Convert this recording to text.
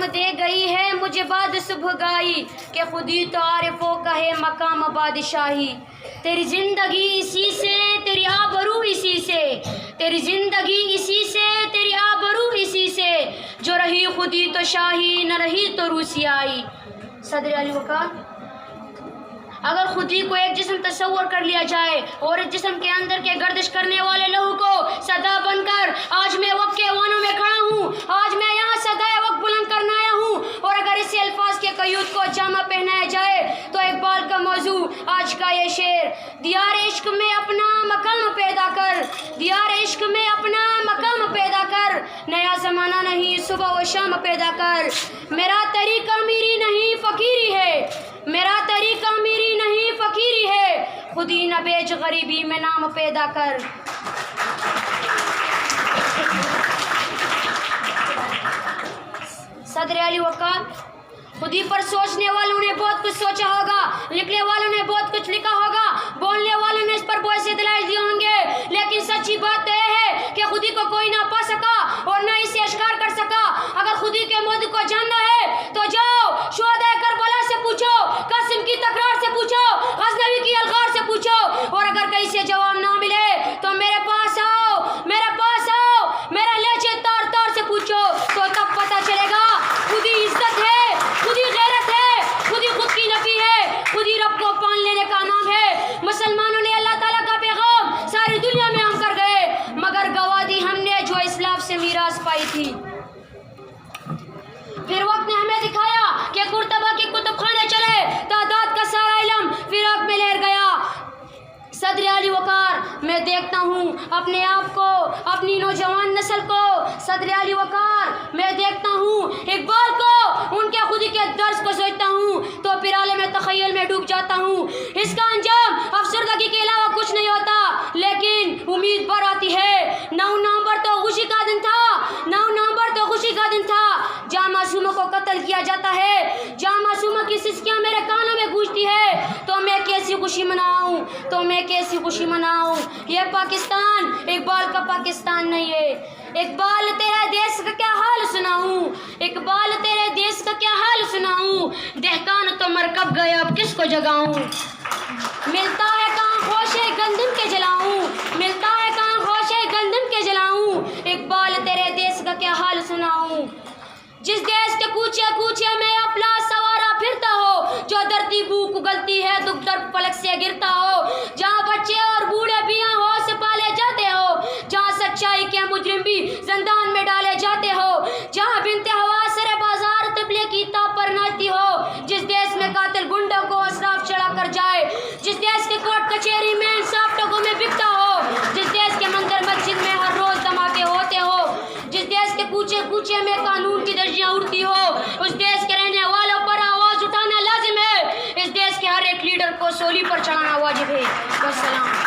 दे गई है मुझे बाद सुबह गाई कि खुदी तो आरिफों का है मकाम बादशाही। तेरी ज़िंदगी इसी से तेरी आबरू इसी से, तेरी ज़िंदगी इसी से तेरी आबरू इसी से, जो रही खुदी तो शाही न रही तो रूसियाई। सदर अली वक़ार, अगर खुदी को एक जिस्म तस्वुर कर लिया जाए और इस जिस्म के अंदर के गर्दिश करने वाले लहू को सदा बनकर आज मैं वक्त के ऐवानों में खड़ा हूँ, आज मैं यहाँ सदाए वक्त बुलंद करने आया हूँ। और अगर इसी अल्फाज के कयूद को जामा पहनाया जाए तो इकबाल का मौजू आज का ये शेर, दियार इश्क में अपना मकाम पैदा कर, दियार इश्क में अपना मकाम पैदा कर, नया ज़माना नहीं सुबह व शाम पैदा कर। मेरा तरीका अमीरी नहीं फ़कीरी है, मेरा तरीका अमीरी नहीं फ़कीरी है, खुदी न बेच गरीबी में नाम पैदा कर। सदर अली वक़ार, खुदी पर सोचने वालों ने बहुत कुछ सोचा होगा, लिखने वालों ने बहुत कुछ लिखा होगा, बोलने वालों ने इस पर बहुत से दलाइल दिए होंगे, लेकिन सच्ची बात तो यह है कि खुदी को कोई ना पा सका और ना इसे अश्कार कर सका। अगर खुदी के मौजू को जानना है तो जाओ शुहदा करबला से पूछो, कासिम की तकरार से पूछो, गज़नवी की अलगार से पूछो, और अगर कहीं से जवाब ना मिले तो मेरे पास आओ, मेरे पास आओ, मेरा लहजे तार तार से पूछो, तो तब पता चलेगा खुदी इज्जत है, खुदी गैरत है, खुदी खुद की नबी है, खुदी रब को पान लेने का नाम है। मुसलमानों ने अल्लाह ताला का पैगाम सारी दुनिया में हम कर गए, मगर गवा दी हमने जो इस्लाम से मीरास पाई थी। फिर वक्त ने हमें दिखाया कि कुर्तबा के कुतुब खाने चले, तादाद का सारा इल्म फिराक में लहर गया। सदर अली वक़ार, मैं देखता हूँ अपने आप को, अपनी नौजवान नस्ल को, सदर अली वक़ार, मैं देखता हूँ इकबाल को, उनके खुदी के दर्स को सोचता हूँ तो फिर आलम में तख़य्युल में डूब जाता हूँ। इसका अंजाम अफसरदगी के अलावा कुछ नहीं होता, लेकिन उम्मीद पर आती है। 9 नवंबर तो खुशी का दिन था, 9 नवंबर तो खुशी का दिन था, जहाँ मासूमों को कत्ल किया जाता है, जहाँ मासूमों की सिसकियाँ मेरे कानों में गूंजती है, तो मैं कैसी खुशी मनाऊँ, तो मैं कैसी खुशी मनाऊँ। ये पाकिस्तान इकबाल का पाकिस्तान नहीं है। इकबाल तेरे देश का क्या हाल सुनाऊँ, इकबाल तेरे देश का क्या हाल सुनाऊँ, दहकान तो मर कब गए अब किसको जगाऊँ। मिलता है कहाँ खोशे गंदम के जलाऊँ, मिलता है कहाँ खोशे गंदम के जलाऊँ, इकबाल तेरे देश का क्या हाल सुनाऊँ। जिस देश के कूचे कूचे में अपना सवारा फिरता हो, जो धरती भूख उगलती है दुख दर्द पलक से गिरता हो, जहाँ बच्चे और बूढ़े भी होश से पाले जाते हो, जहाँ सच्चाई के मुजरिम भी जिंदान में डाले जाते हो, जहाँ बिनते हवा सरे बाजार तबले की ताप पर नाचती हो, जिस देश में कातिल गुंडों को असराफ चढ़ा कर जाए, जिस देश के कोर्ट कचहरी में इंसाफ टकों में बिकता हो, जिस देश के मंदिर मस्जिद में हर रोज धमाके होते हो, जिस देश के कूचे कूचे में कानून की धज्जियां उड़ती हो, उस देश के रहने वालों पर आवाज उठाना लाजिम है। इस देश के हर एक लीडर को सूली पर चढ़ाना वाजिब है। वस्सलाम।